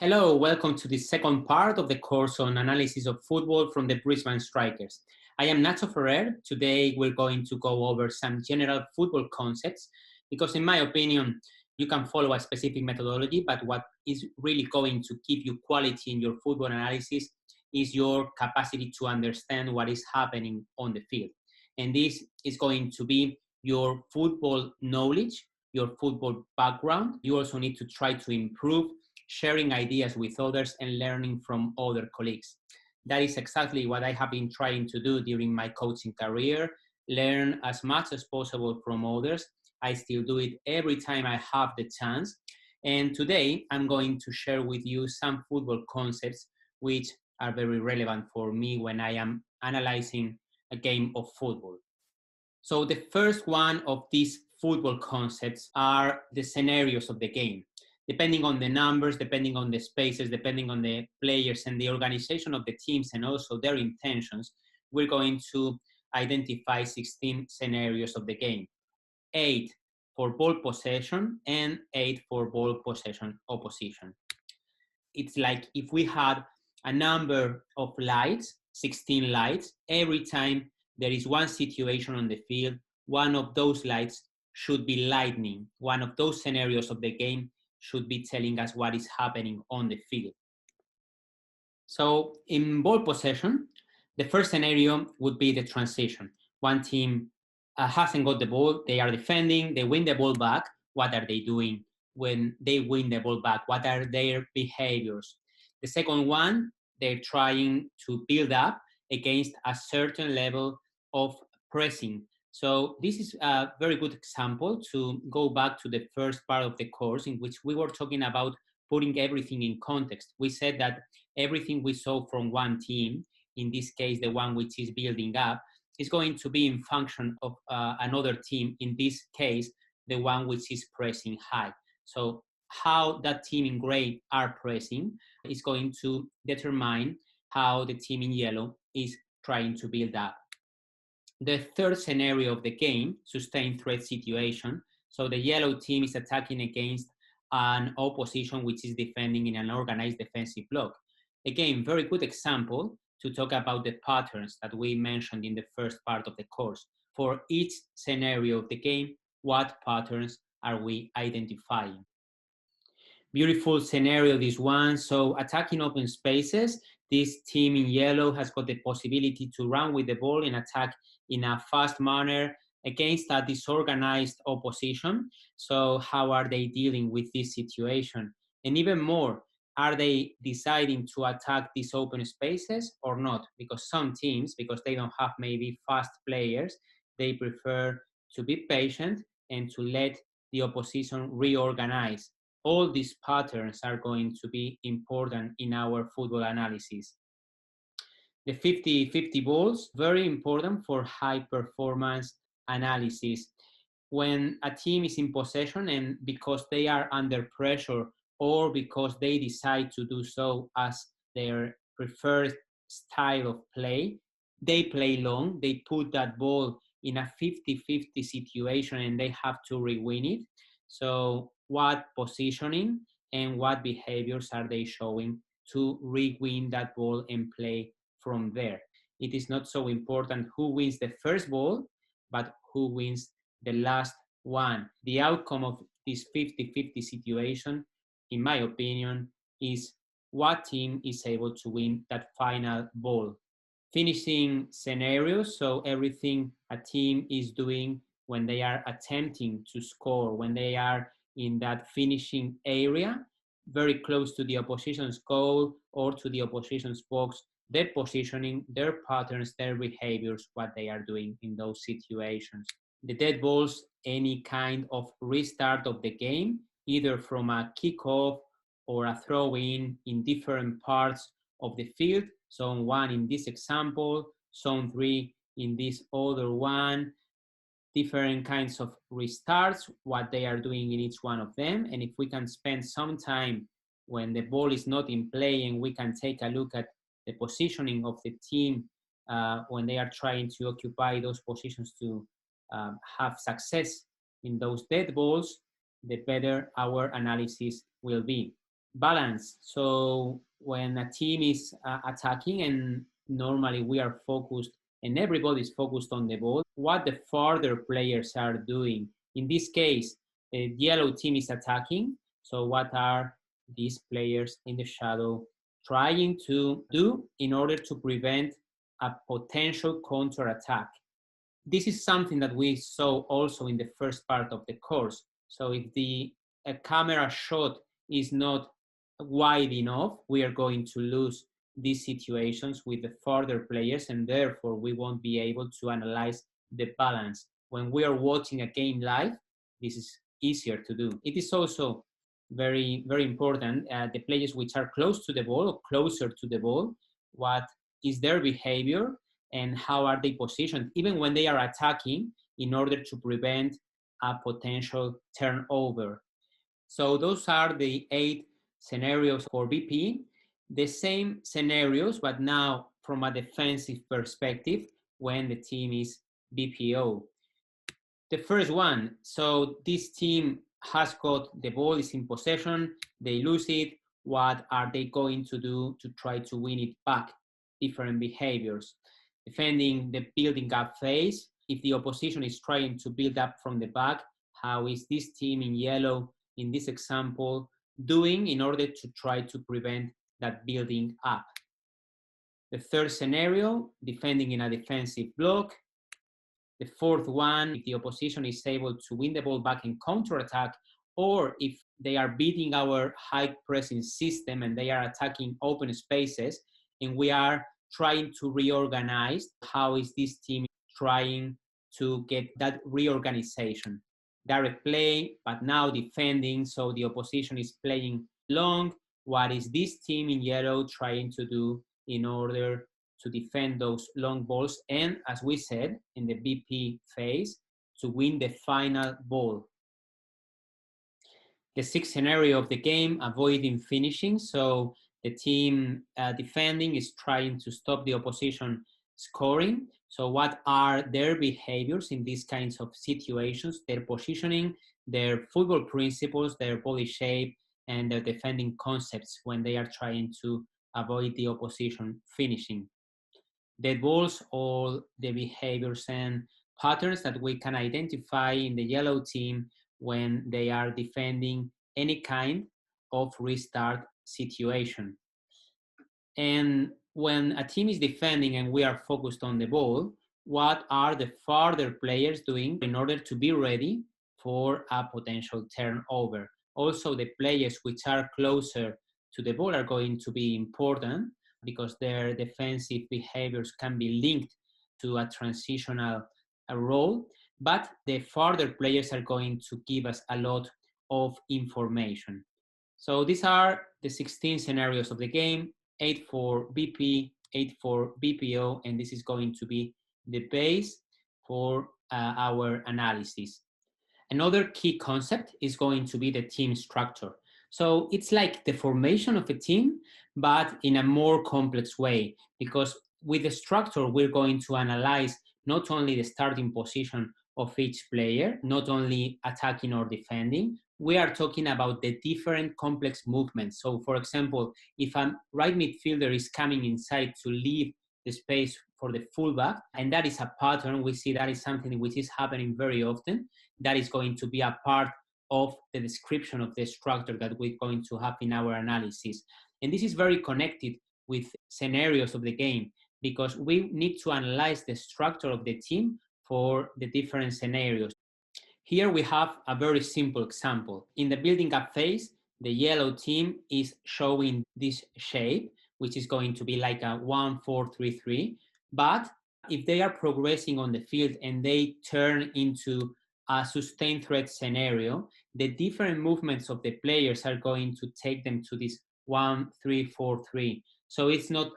Hello, welcome to the second part of the course on analysis of football from the Brisbane Strikers. I am Nacho Ferrer. Today we're going to go over some general football concepts because in my opinion, you can follow a specific methodology, but what is really going to give you quality in your football analysis is your capacity to understand what is happening on the field. And this is going to be your football knowledge, your football background. You also need to try to improve sharing ideas with others and learning from other colleagues. That is exactly what I have been trying to do during my coaching career, learn as much as possible from others. I still do it every time I have the chance. And today I'm going to share with you some football concepts which are very relevant for me when I am analyzing a game of football. So the first one of these football concepts are the scenarios of the game. Depending on the numbers, depending on the spaces, depending on the players and the organization of the teams and also their intentions, we're going to identify 16 scenarios of the game. 8 for ball possession and 8 for ball possession opposition. It's like if we had a number of lights, 16 lights, every time there is one situation on the field, one of those lights should be lightning. One of those scenarios of the game should be telling us what is happening on the field. So in ball possession, the first scenario would be the transition. One team hasn't got the ball, they are defending, they win the ball back. What are they doing when they win the ball back? What are their behaviors? The second one, they're trying to build up against a certain level of pressing. So this is a very good example to go back to the first part of the course in which we were talking about putting everything in context. We said that everything we saw from one team, in this case, the one which is building up, is going to be in function of another team, in this case, the one which is pressing high. So how that team in gray are pressing is going to determine how the team in yellow is trying to build up. The third scenario of the game, sustained threat situation. So the yellow team is attacking against an opposition which is defending in an organized defensive block. Again, very good example to talk about the patterns that we mentioned in the first part of the course. For each scenario of the game, what patterns are we identifying? Beautiful scenario, this one. So attacking open spaces, this team in yellow has got the possibility to run with the ball and attack in a fast manner against a disorganized opposition. So how are they dealing with this situation? And even more, are they deciding to attack these open spaces or not? Because some teams, because they don't have maybe fast players, they prefer to be patient and to let the opposition reorganize. All these patterns are going to be important in our football analysis. The 50-50 balls, very important for high performance analysis. When a team is in possession and because they are under pressure or because they decide to do so as their preferred style of play, they play long, they put that ball in a 50-50 situation and they have to re-win it. So what positioning and what behaviors are they showing to re-win that ball and play from there? It is not so important who wins the first ball, but who wins the last one. The outcome of this 50-50 situation, in my opinion, is what team is able to win that final ball. Finishing scenarios, so everything a team is doing when they are attempting to score, when they are in that finishing area, very close to the opposition's goal or to the opposition's box, their positioning, their patterns, their behaviors, what they are doing in those situations. The dead balls, any kind of restart of the game, either from a kickoff or a throw-in in different parts of the field. Zone 1 in this example, zone 3 in this other one, different kinds of restarts, what they are doing in each one of them. And if we can spend some time when the ball is not in play and we can take a look at the positioning of the team when they are trying to occupy those positions to have success in those dead balls, the better our analysis will be. Balance. So when a team is attacking and normally we are focused and everybody's focused on the ball, what the further players are doing. In this case, the yellow team is attacking. So what are these players in the shadow trying to do in order to prevent a potential counter attack? This is something that we saw also in the first part of the course. So if the camera shot is not wide enough, we are going to lose these situations with the further players, and therefore we won't be able to analyze the balance. When we are watching a game live, this is easier to do. It is also very, very important, the players which are close to the ball or closer to the ball, what is their behavior and how are they positioned, even when they are attacking, in order to prevent a potential turnover. So those are the 8 scenarios for BP. The same scenarios, but now from a defensive perspective when the team is BPO. The first one, so this team has got the ball, is in possession, they lose it. What are they going to do to try to win it back? Different behaviors. Defending the building up phase. If the opposition is trying to build up from the back, how is this team in yellow, in this example, doing in order to try to prevent that building up? The third scenario, defending in a defensive block. The fourth one, if the opposition is able to win the ball back in counterattack, or if they are beating our high pressing system and they are attacking open spaces, and we are trying to reorganize, how is this team trying to get that reorganization? Direct play, but now defending, so the opposition is playing long. What is this team in yellow trying to do in order to defend those long balls, and as we said in the BP phase, to win the final ball? The sixth scenario of the game, avoiding finishing. So the team defending is trying to stop the opposition scoring. So what are their behaviors in these kinds of situations? Their positioning, their football principles, their body shape, and their defending concepts when they are trying to avoid the opposition finishing. Dead balls, all the behaviors and patterns that we can identify in the yellow team when they are defending any kind of restart situation. And when a team is defending and we are focused on the ball, what are the further players doing in order to be ready for a potential turnover? Also, the players which are closer to the ball are going to be important because their defensive behaviors can be linked to a transitional role, but the further players are going to give us a lot of information. So these are the 16 scenarios of the game, 8 for BP, 8 for BPO, and this is going to be the base for our analysis. Another key concept is going to be the team structure. So it's like the formation of a team, but in a more complex way, because with the structure, we're going to analyze not only the starting position of each player, not only attacking or defending, we are talking about the different complex movements. So for example, if a right midfielder is coming inside to leave the space for the fullback, and that is a pattern, we see that is something which is happening very often, that is going to be a part of the description of the structure that we're going to have in our analysis. And this is very connected with scenarios of the game because we need to analyze the structure of the team for the different scenarios. Here we have a very simple example. In the building up phase, the yellow team is showing this shape, which is going to be like a 1-4-3-3. But if they are progressing on the field and they turn into a sustained threat scenario, the different movements of the players are going to take them to this 1-3-4-3. So it's not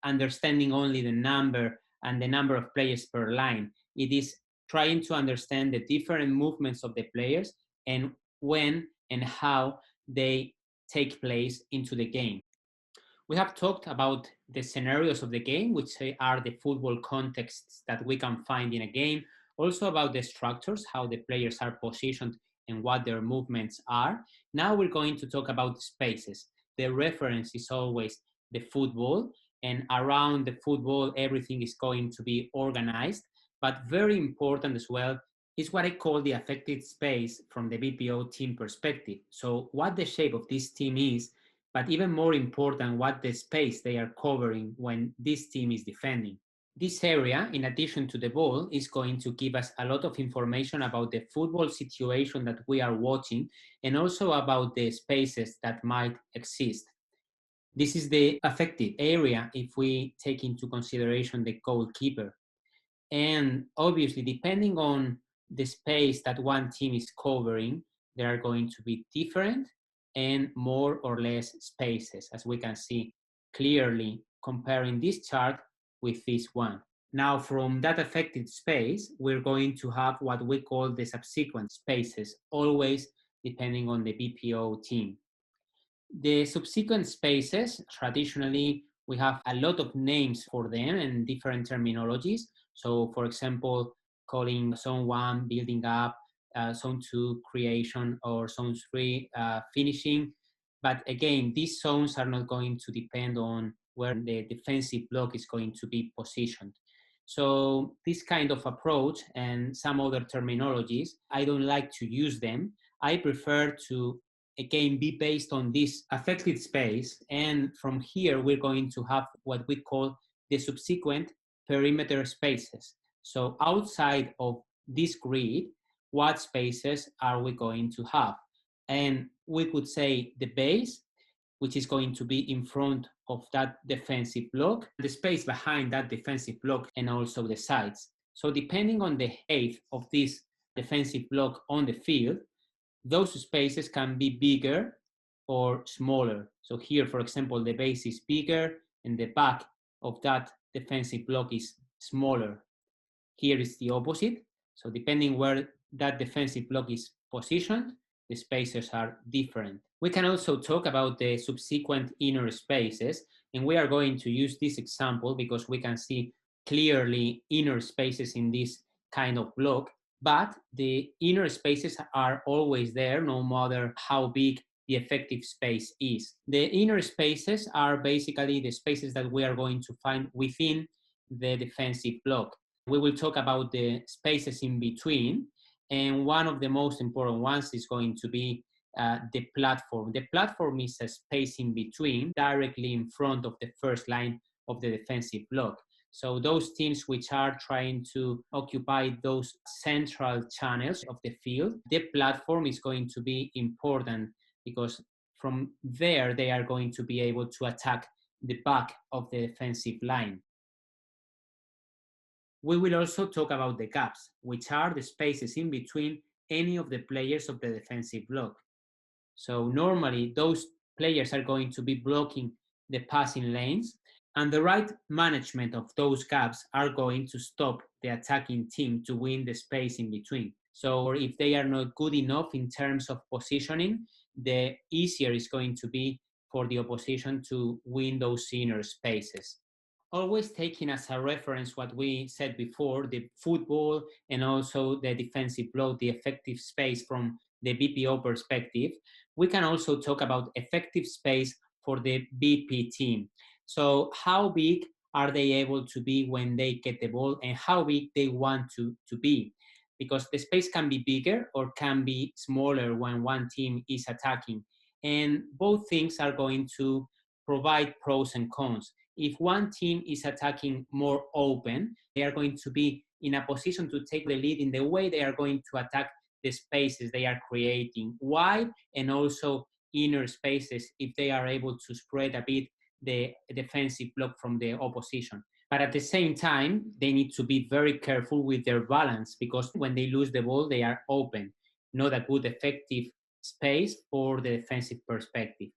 understanding only the number and the number of players per line. It is trying to understand the different movements of the players and when and how they take place into the game. We have talked about the scenarios of the game, which are the football contexts that we can find in a game, also about the structures, how the players are positioned and what their movements are. Now we're going to talk about the spaces. The reference is always the football, and around the football, everything is going to be organized. But very important as well is what I call the affected space from the BPO team perspective. So what the shape of this team is, but even more important, what the space they are covering when this team is defending. This area, in addition to the ball, is going to give us a lot of information about the football situation that we are watching and also about the spaces that might exist. This is the affected area if we take into consideration the goalkeeper. And obviously, depending on the space that one team is covering, there are going to be different and more or less spaces, as we can see clearly comparing this chart with this one. Now, from that affected space, we're going to have what we call the subsequent spaces, always depending on the BPO team. The subsequent spaces, traditionally, we have a lot of names for them and different terminologies. So, for example, calling zone 1 building up, zone 2 creation, or zone 3 finishing. But again, these zones are not going to depend on where the defensive block is going to be positioned. So this kind of approach and some other terminologies, I don't like to use them. I prefer to again be based on this affected space, and from here we're going to have what we call the subsequent perimeter spaces. So outside of this grid, what spaces are we going to have? And we could say the base, which is going to be in front of that defensive block, the space behind that defensive block, and also the sides. So depending on the height of this defensive block on the field, those spaces can be bigger or smaller. So here, for example, the base is bigger and the back of that defensive block is smaller. Here is the opposite. So depending where that defensive block is positioned, the spaces are different. We can also talk about the subsequent inner spaces, and we are going to use this example because we can see clearly inner spaces in this kind of block, but the inner spaces are always there no matter how big the effective space is. The inner spaces are basically the spaces that we are going to find within the defensive block. We will talk about the spaces in between, and one of the most important ones is going to be the platform. The platform is a space in between, directly in front of the first line of the defensive block. So those teams which are trying to occupy those central channels of the field, the platform is going to be important because from there they are going to be able to attack the back of the defensive line. We will also talk about the gaps, which are the spaces in between any of the players of the defensive block. So normally those players are going to be blocking the passing lanes, and the right management of those gaps are going to stop the attacking team to win the space in between. So if they are not good enough in terms of positioning, the easier it's going to be for the opposition to win those inner spaces. Always taking as a reference what we said before, the football and also the defensive block, the effective space from the BPO perspective, we can also talk about effective space for the BP team. So how big are they able to be when they get the ball and how big they want to be? Because the space can be bigger or can be smaller when one team is attacking. And both things are going to provide pros and cons. If one team is attacking more open, they are going to be in a position to take the lead in the way they are going to attack the spaces they are creating wide and also inner spaces if they are able to spread a bit the defensive block from the opposition. But at the same time, they need to be very careful with their balance because when they lose the ball, they are open, not a good effective space for the defensive perspective.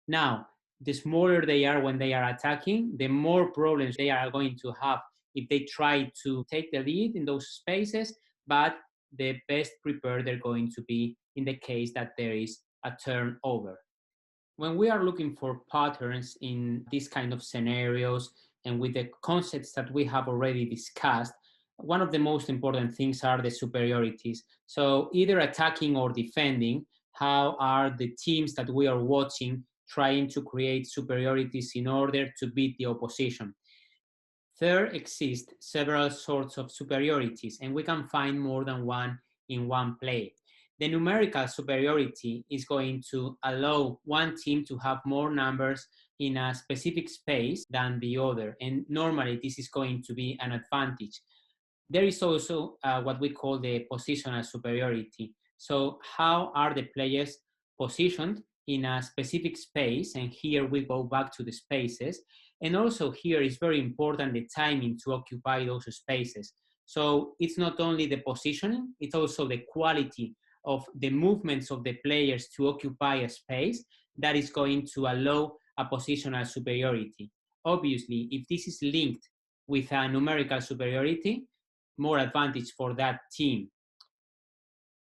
Now, the smaller they are when they are attacking, the more problems they are going to have if they try to take the lead in those spaces, but the best prepared they're going to be in the case that there is a turnover. When we are looking for patterns in these kind of scenarios and with the concepts that we have already discussed, one of the most important things are the superiorities. So either attacking or defending, how are the teams that we are watching trying to create superiorities in order to beat the opposition? There exist several sorts of superiorities, and we can find more than one in one play. The numerical superiority is going to allow one team to have more numbers in a specific space than the other, and normally this is going to be an advantage. There is also what we call the positional superiority. So how are the players positioned in a specific space? And here we go back to the spaces. And also here is very important the timing to occupy those spaces. So it's not only the positioning, it's also the quality of the movements of the players to occupy a space that is going to allow a positional superiority. Obviously, if this is linked with a numerical superiority, more advantage for that team.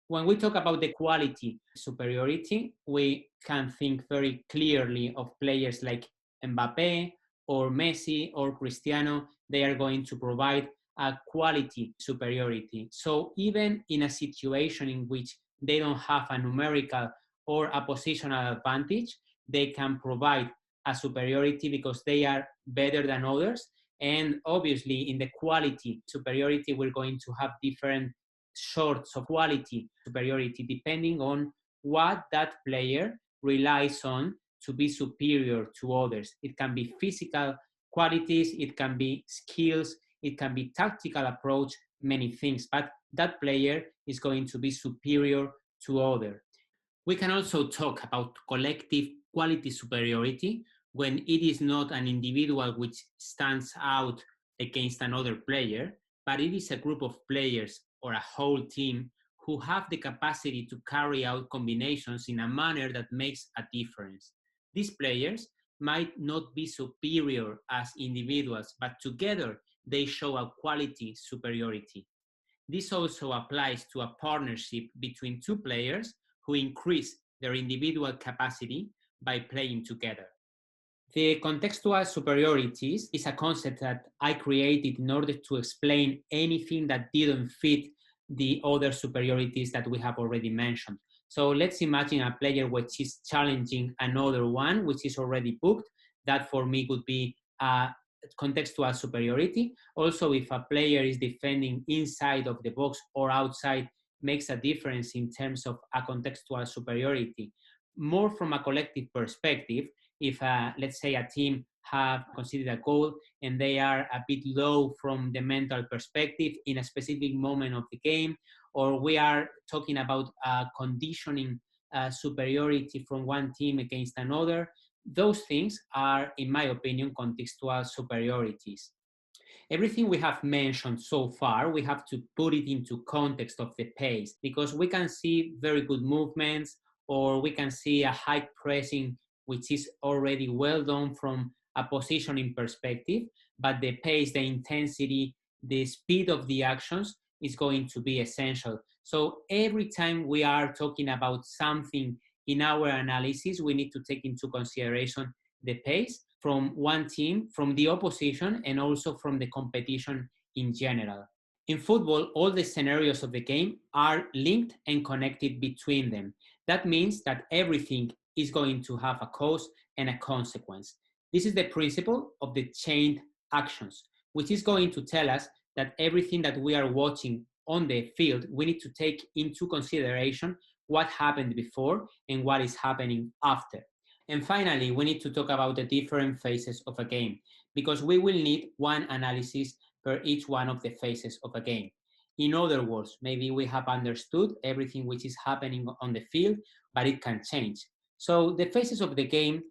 When we talk about the quality superiority, we can think very clearly of players like Mbappe or Messi or Cristiano. They are going to provide a quality superiority. So even in a situation in which they don't have a numerical or a positional advantage, they can provide a superiority because they are better than others. And obviously, in the quality superiority, we're going to have different sorts of quality superiority depending on what that player relies on to be superior to others. It can be physical qualities, it can be skills, it can be tactical approach, many things, but that player is going to be superior to others. We can also talk about collective quality superiority when it is not an individual which stands out against another player, but it is a group of players or a whole team who have the capacity to carry out combinations in a manner that makes a difference. These players might not be superior as individuals, but together they show a quality superiority. This also applies to a partnership between two players who increase their individual capacity by playing together. The contextual superiorities is a concept that I created in order to explain anything that didn't fit the other superiorities that we have already mentioned. So let's imagine a player which is challenging another one, which is already booked. That for me would be a contextual superiority. Also, if a player is defending inside of the box or outside, makes a difference in terms of a contextual superiority. More from a collective perspective, if let's say a team have considered a goal and they are a bit low from the mental perspective in a specific moment of the game, or we are talking about conditioning superiority from one team against another, those things are, in my opinion, contextual superiorities. Everything we have mentioned so far, we have to put it into context of the pace, because we can see very good movements, or we can see a high pressing which is already well done from a positioning perspective, but the pace, the intensity, the speed of the actions is going to be essential. So every time we are talking about something in our analysis, we need to take into consideration the pace from one team, from the opposition, and also from the competition in general. In football, all the scenarios of the game are linked and connected between them. That means that everything is going to have a cause and a consequence. This is the principle of the chained actions, which is going to tell us that everything that we are watching on the field, we need to take into consideration what happened before and what is happening after. And finally, we need to talk about the different phases of a game, because we will need one analysis per each one of the phases of a game. In other words, maybe we have understood everything which is happening on the field, but it can change. So the phases of the game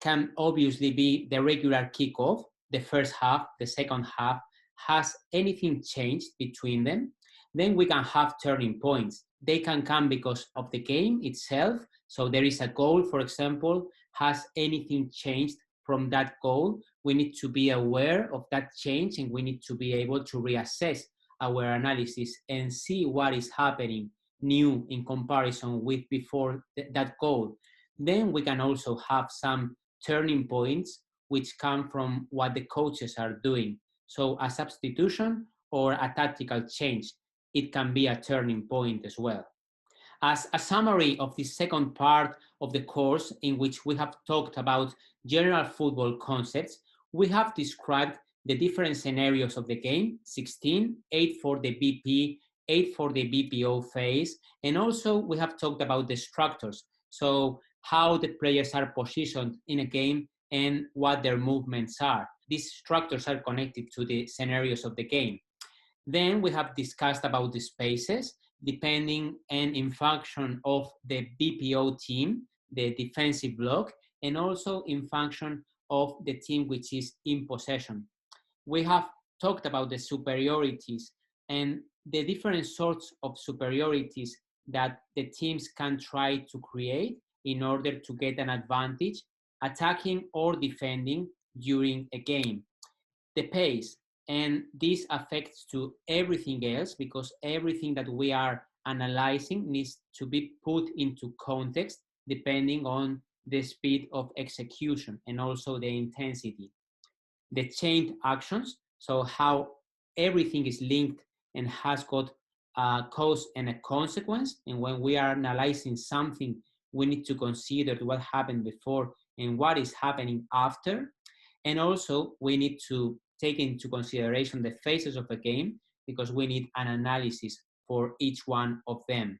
can obviously be the regular kickoff, the first half, the second half. Has anything changed between them? Then we can have turning points. They can come because of the game itself. So there is a goal, for example. Has anything changed from that goal? We need to be aware of that change, and we need to be able to reassess our analysis and see what is happening new in comparison with before that goal. Then we can also have some turning points which come from what the coaches are doing. So a substitution or a tactical change. It can be a turning point as well. As a summary of the second part of the course, in which we have talked about general football concepts, we have described the different scenarios of the game, 16, 8 for the BP, 8 for the BPO phase, and also we have talked about the structures, so how the players are positioned in a game and what their movements are. These structures are connected to the scenarios of the game. Then we have discussed about the spaces, depending and in function of the BPO team, the defensive block, and also in function of the team which is in possession. We have talked about the superiorities and the different sorts of superiorities that the teams can try to create in order to get an advantage, attacking or defending during a game. The pace, and this affects to everything else because everything that we are analyzing needs to be put into context depending on the speed of execution and also the intensity. The chained actions, so how everything is linked and has got a cause and a consequence. And when we are analyzing something, we need to consider what happened before and what is happening after. And also, we need to take into consideration the phases of a game because we need an analysis for each one of them.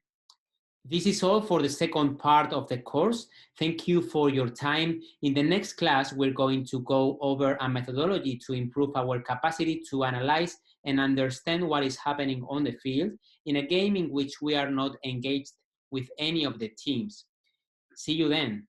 This is all for the second part of the course. Thank you for your time. In the next class, we're going to go over a methodology to improve our capacity to analyze and understand what is happening on the field in a game in which we are not engaged with any of the teams. See you then.